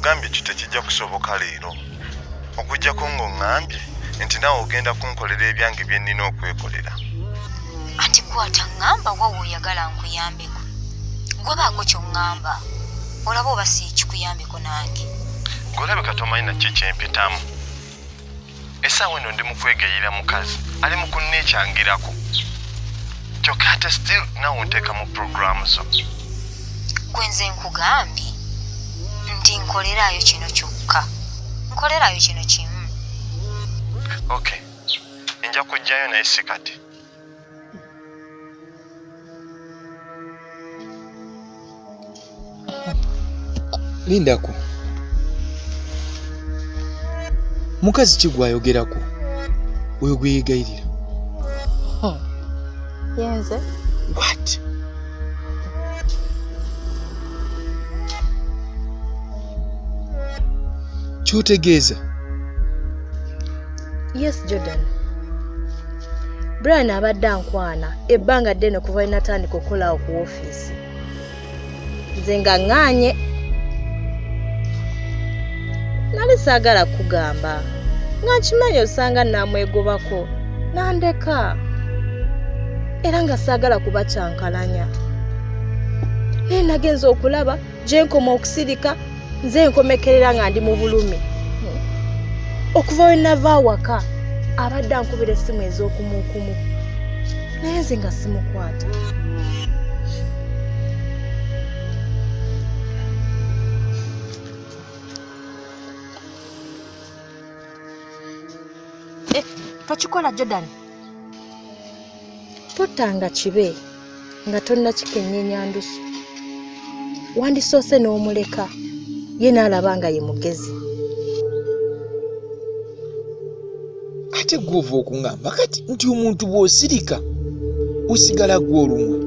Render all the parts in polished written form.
nkugambye kitekijja kusoboka leero okujjako ng'oŋŋambye nti naawe ogenda kunkolera ebyange bye nnina okwekolera. Ati kwata ŋŋamba wawe oyagala nkuyambeko. Gwe baako ky'oŋŋamba. Olaba oba si kikuyambeko nange. Golabeka tomanyi na kiki empetamu. Essaawa eno ndi mu kwegayirira mukazi ali mu kunneekyangirako. Kyokka ate still naawe onteeka mu puroguramu zo. Gwe nze nkugambye nti nkolerayo kino kyokka. Nkolerayo kino kimu. Okay. Nja kujjayo naye si kati. Lindako. Mukazi ki gwayogerako? Oyo gwe yeegayirira. Yenze. What? Kyotegeeza? Yes, Jordan. Brian abadde ankwana ebbanga ddene kuva natandika okukola ku ofiisi. Nze nga ŋŋaanye. Nali saagala kugamba nga nkimanyi osanga namwegobako nandeka era nga saagala kubakyankalanya. Naye nagenza okulaba gye nkoma okusirika nze nkomekerera nga ndi mu bulumi. Okuva we nava awaka abadde ankubira essimu ez'okumukumu naye nze nga simukwata. Tokikola Jordan. Totanga kibe nga tonna kikenyenya ndusu. Wandisoose n'omuleka ye n'alaba nga ye mugezi. Ate gw'ova okuŋŋamba kati nti omuntu bw'osirika osigala gw'olumwa.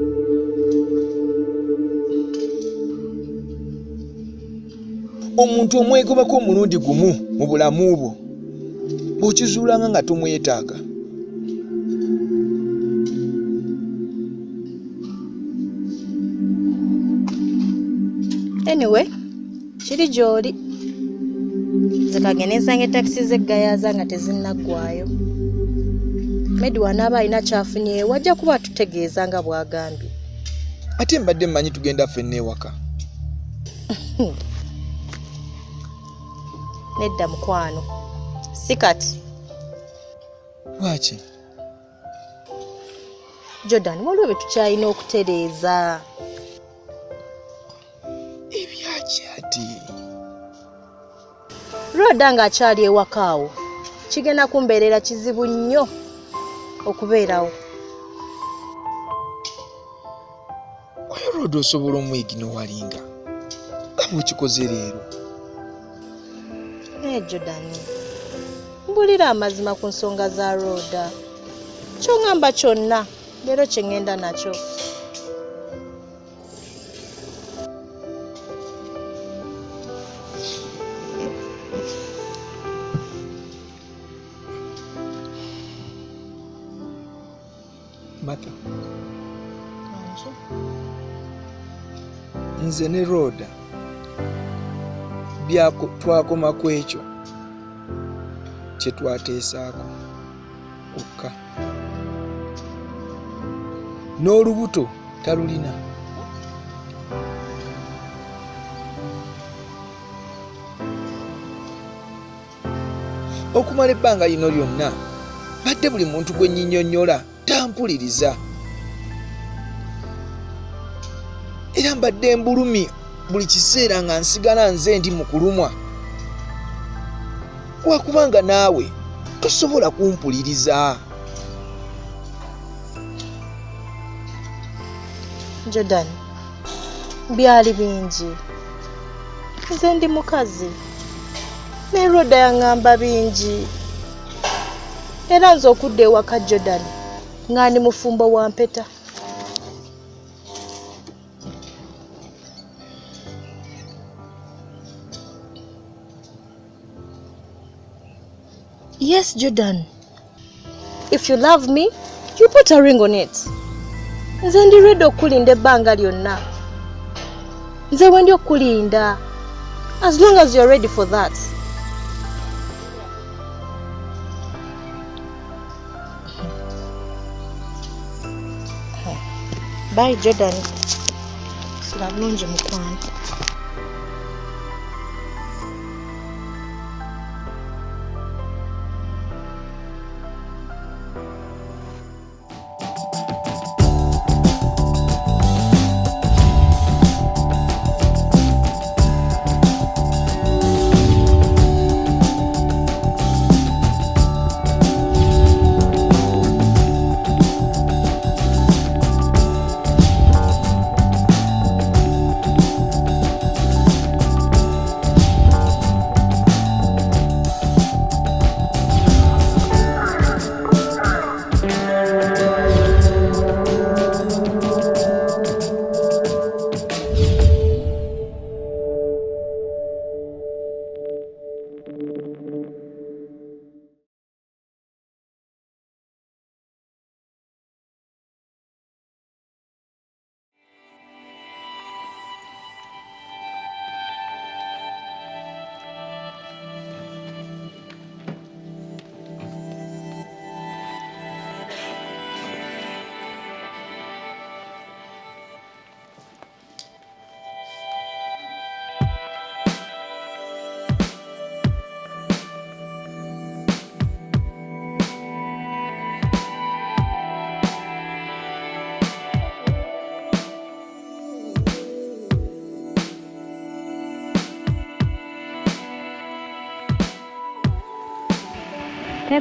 Omuntu omwegobako omulundi gumu mu bulamu bwo bw'okizuulanga nga tomwetaaga. Anyway, kiri gy'oli. Nze kagende nsanga etakisi z'eggayaaza nga tezinnaggwayo. Medi wanaaba alina kyafunye wajja kuba tutegeeza nga bw'agambye. Ate mbadde mmanyi tugenda ffenna ewaka. Nedda mukwano. Si kati. Lwaki? Jordan, waliwo bye tukyalina okutereeza. Ebyaki ati? Rhoda ng'akyali ewaka awo kigenda kumbeerera kizibu nnyo okubeerawo. Oyo Rhoda osobola omweginowalinga nga bw'okikoze leero. Jordan, mbulira amazima ku nsonga za Rhoda. Ky'oŋŋamba kyonna leero kye ŋŋenda nakyo. Mata. Nze ne Rhoda twakoma ku ekyo kye twateesaako okka. N'olubuto talulina. Okumala ebbanga lino lyonna badde buli muntu gwe nnyinnyonnyola tampuliriza. Era mbadde mbulumi buli kiseera nga nsigala nze ndi mu kulumwa. Wakubanga naawe tosobola kumpuliriza. Jordan, byali bingi. Nze ndi mukazi. Ne Rhoda yaŋŋamba bingi. Era nze okudda ewaka Jordan nga ndi mufumbo wa mpeta. Yes, Jordan. If you love me, you put a ring on it. Nze ndi ready okulinda ebbanga lyonna. Nze wendi okulinda. As long as you're ready for that. Bye, Jordan. Sila bulungi mukwano.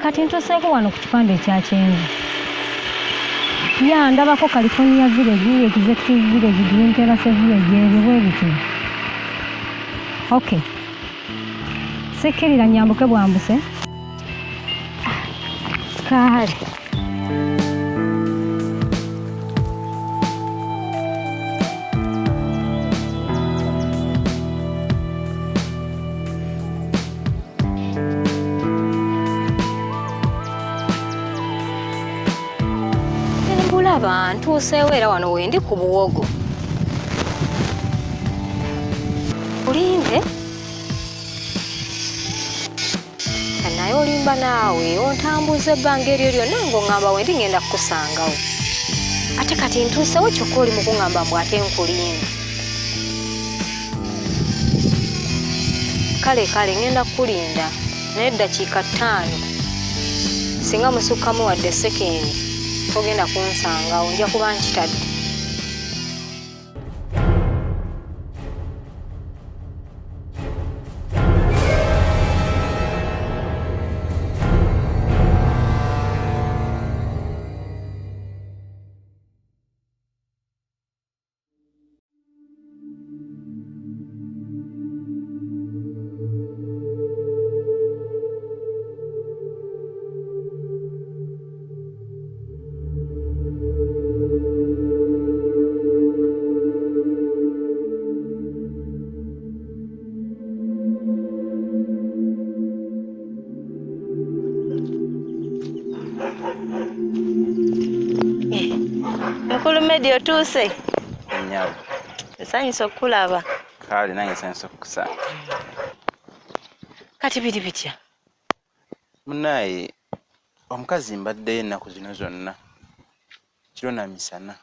Kati ntuseeko wano ku kipande ekya Kyenvu. Ya ndabako California Village, Executive Village, Green Terrace Village, ebyo bwe biti. Okay. Sekkirira nyambuke bwambuse. Kale. Ntuuseewo era wano wendi ku buwogo. Ulinde? Naye olimba naawe ontambuza ebbanga eryo lyonna ng'oŋŋamba wendi ngenda kukusangawo. Ate kati ntuuseewo kyokka oli mu kuŋŋamba mbu ate nkulinda. Kale ngenda kukulinda naye eddakiika 5. Singa musukkamu wadde sekendi. Ogenda kunsangawo nja kuba nkitadde. Medio tuuse. Nyabo. Esanyusa okulaba. Kale nange esanyusa okukusanga. Kati biri bitya? Munaye omukazi mbadde ennaku zino zonna. Kiro na misana.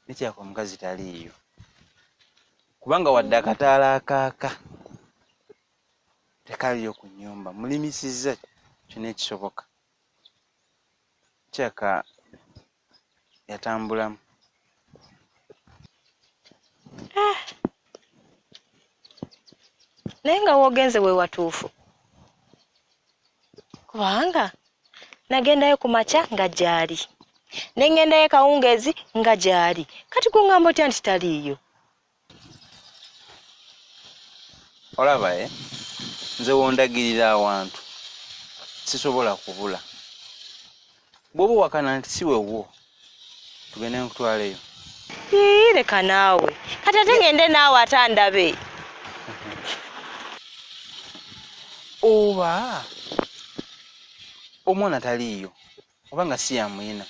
Nekyako omukazi taliiyo. Kubanga wadde akataala akaaka. Tekaliyo ku nnyumba. Mulimisizza kyonna ekisoboka. Kyaka yatambulamu. Naye nga woogenze we watuufu. Kubanga nagendayo ku makya nga gyali. Ne ngendayo kawungeezi nga gyali. Kati kuŋŋamba otya nti taliiyo? Olaba nze wondagirira awantu sisobola kubula. Bw'oba wakana nti si wewo tugende nkutwaleyo. Leka naawe. Kati ate ngende naawe atandabe. Oba omwana taliiyo obanga si yamuyina.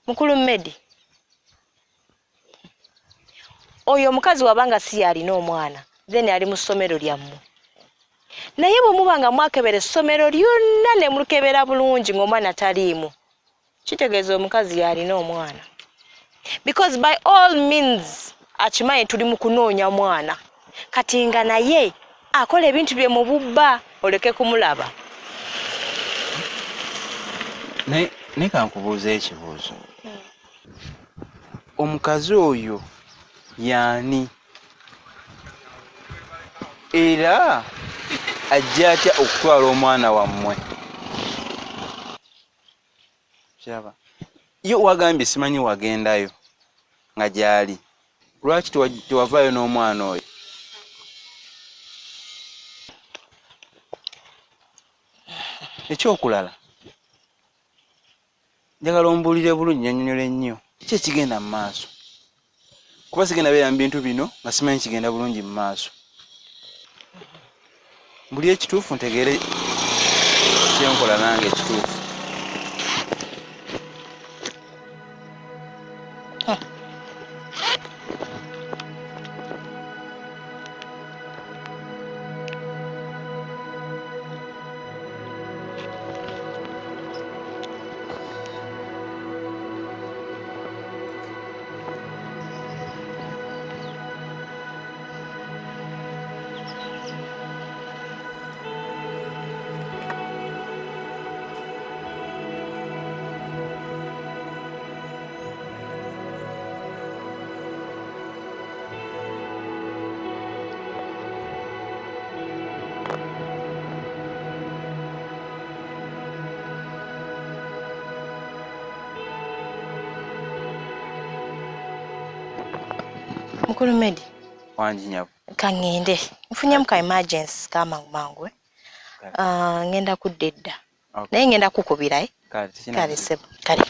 Mukulu Mmedi. Oyo omukazi wabanga si yalina omwana then ali mu ssomero lyammwe. Naye bwe muba nga mwakebera essomero lyonna ne mulukebera bulungi ng'omwana taliimu, kitegeeza omukazi yalina omwana. Because by all means akimanyi tuli mu kunoonya mwana. Kati nga naye akola ebintu bye mu bubba oleke kumulaba. Ne kankubuuza ekibuuzo. Omukazi oyo yaani? Era ajja atya okutwala omwana wammwe? Kiraba. Yo wagambye simanyi wagendayo nga gyali. Lwaki tewavaayo n'omwana oyo? Ekyokulala, njagala ombuulire bulungi nnyonnyole nnyo ki ekigenda mu maaso. Kuba sigenda beera mu bintu bino nga simanyi kigenda bulungi mu maaso. Mbuli ekituufu ntegeere kyenkola nange ekituufu. Mukulu Medi. Wanjinyabo. Kangende. Nfunye muka emergency kama mangu. Ngenda kudedda. Okay. Naye ngenda kukubira Kale sebo. Kale.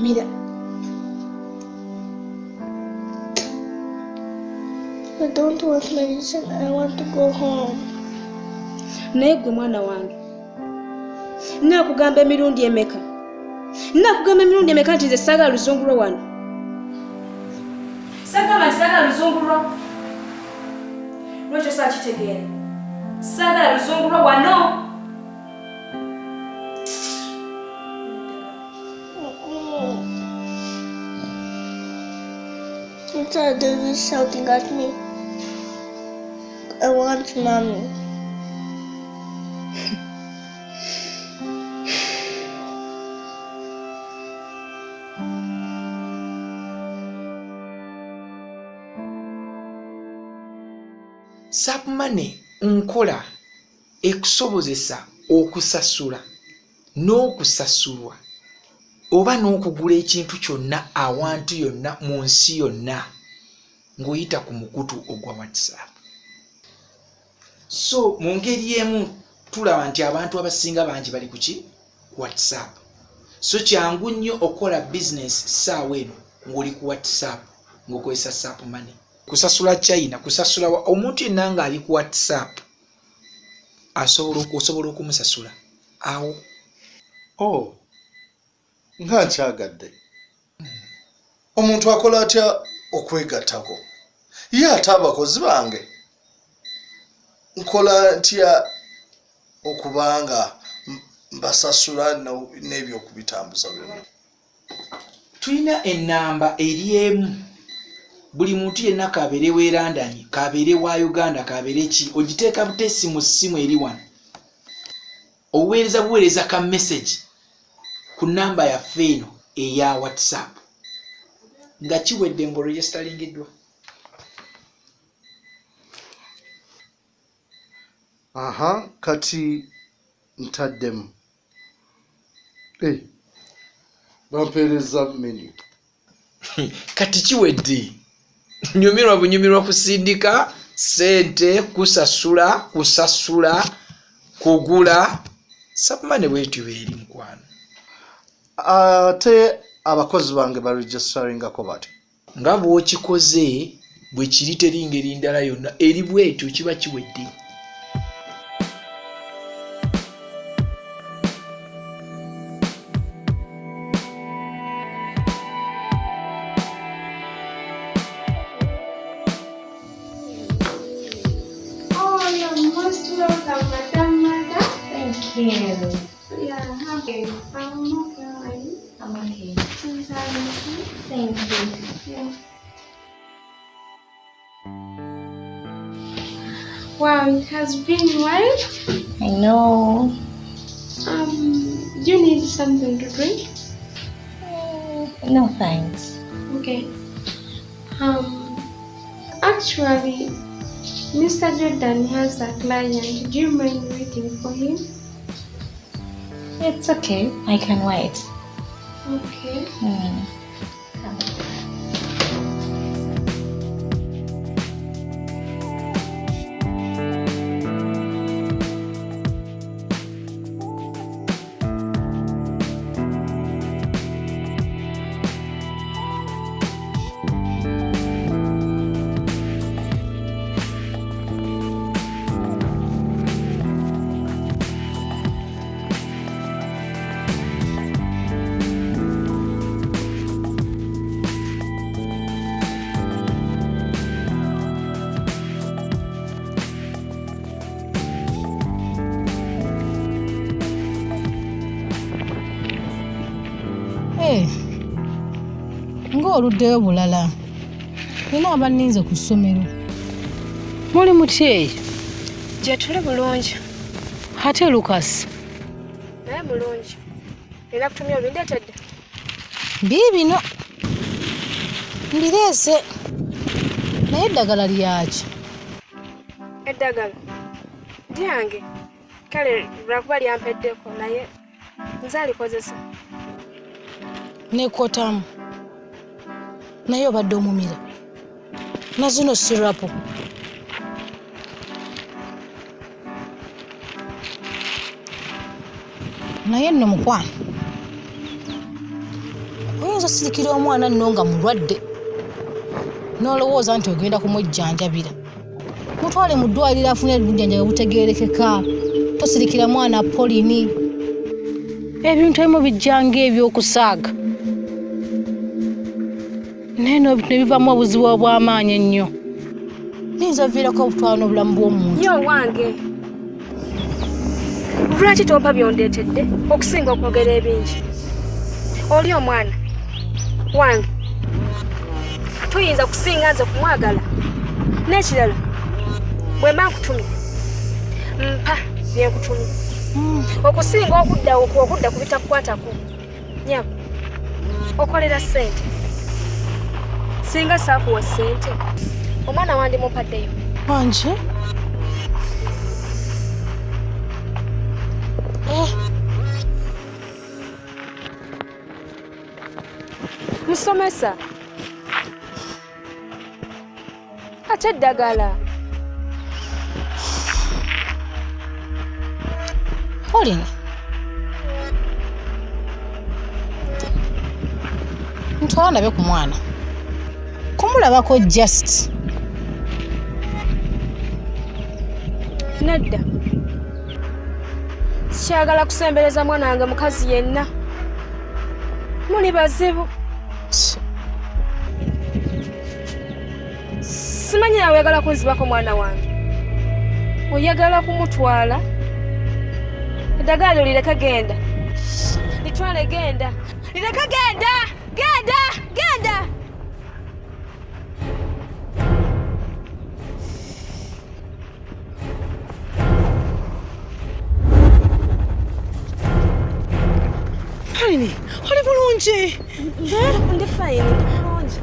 Mira. I don't want medicine. I want to go home. Naye gwe mwana wange. Nakugamba emirundi emeka. Nakugamba emirundi emeka nti nze saagala luzungulwa wano. Saagala luzungulwa. Lwekyo saakitegeera. Saagala luzungulwa wano. Instead of just shouting at me, I want mommy. Sapmane nkola ekusobozesa okusasula n'okusasulwa oba n'okugula ekintu kyonna awantu yonna mu nsi yonna ng'oyita ku mukutu ogwa WhatsApp. So mu ngeri emu tulaba nti abantu abasinga bangi bali ku ki? WhatsApp. So kyangu nnyo okola business ssaawa eno ng'oli ku WhatsApp ng'okozesa Sapmane. Kusasula China, kusasula omuntu yenna ng'ali ku WhatsApp osobola okumusasula awo. Oh, nga nkyagadde. Omuntu akola atya okwegattako? Ye ate abakozi bange. nkola ntya okubanga mbasasula n'ebyokubitambuza byonna? Tulina ennamba eri emu. Buli muntu yenna kabeere we London, kabeere wa Uganda, kabeere ki, ogiteeka butesi mu ssimu eri wano. Oweereza ka message ku namba yaffe eno eya WhatsApp. Nga kiwedde mbu registeringiddwa. Aha, kati ntaddemu. Bampeereza menu. Kati kiwedde. Nyumirwa bunyumirwa kusindika, sente, kusasula, kugula. Sapmane bwetu beri mukwano. Ate abakozi bange ba registeringa ko bati. Nga bw'okikoze bwe kiri teringa erindala yonna eri bwetu kiba kiwedde. Wow, it has been a while. I know. Do you need something to drink? No thanks. Okay. Actually, Mr. Jordan has a client. Do you mind waiting for him? It's okay. I can wait. Okay. Ng'oluddeyo bulala. Nina abanninze ku ssomero. Muli mutye? Gye tuli bulungi. Ate Lucas. Naye bulungi. Era kutumya obindeetedde? Biibino. Mbireese. Naye eddagala lyaki? Eddagala? Lyange. Kale lwakuba lyampeddeko naye nze alikozesa. Nekotamu. Naye obadde omumira. Na zino sirapu. Naye nno mukwano. Oyinza sirikira omwana nno nga mulwadde. N'olowooza nti ogenda kumujjanjabira. Mutwale mu ddwaliro afune obujjanjabi butegeerekeka. Tosirikira mwana Polini. Ebintu ebimu bijjanga ebyokusaaga. Neno bivaamu obuzibu obw'amaanyi ennyo. Niyinza viirako obutwala n'obulamu bw'omuntu. Nnyo wange. Lwaki tompa byondeetedde okusinga okwogera ebingi? Oli omwana wange. Tuyinza kusinga nze kumwagala. N'ekirala bwe mba nkutumye mpa bye nkutumye. Okusinga okudda ku bitakukwatako. Nyabo okolera ssente. Singa saakuwa ssente omwana wandi mupaddeyo. Wanje? Musomesa. Ate eddagala. Polini. Ntwala ndabe ku mwana. Kumulabako just. Nedda. Sikyagala kusembereza mwana wange mukazi yenna. Muli bazibu. Simanyi nawe oyagala kunzibako mwana wange. oyagala kumutwala eddagala lireka genda litwale genda lireka genda genda Honey, oli bulungi? Ndi fine, ndi bulungi.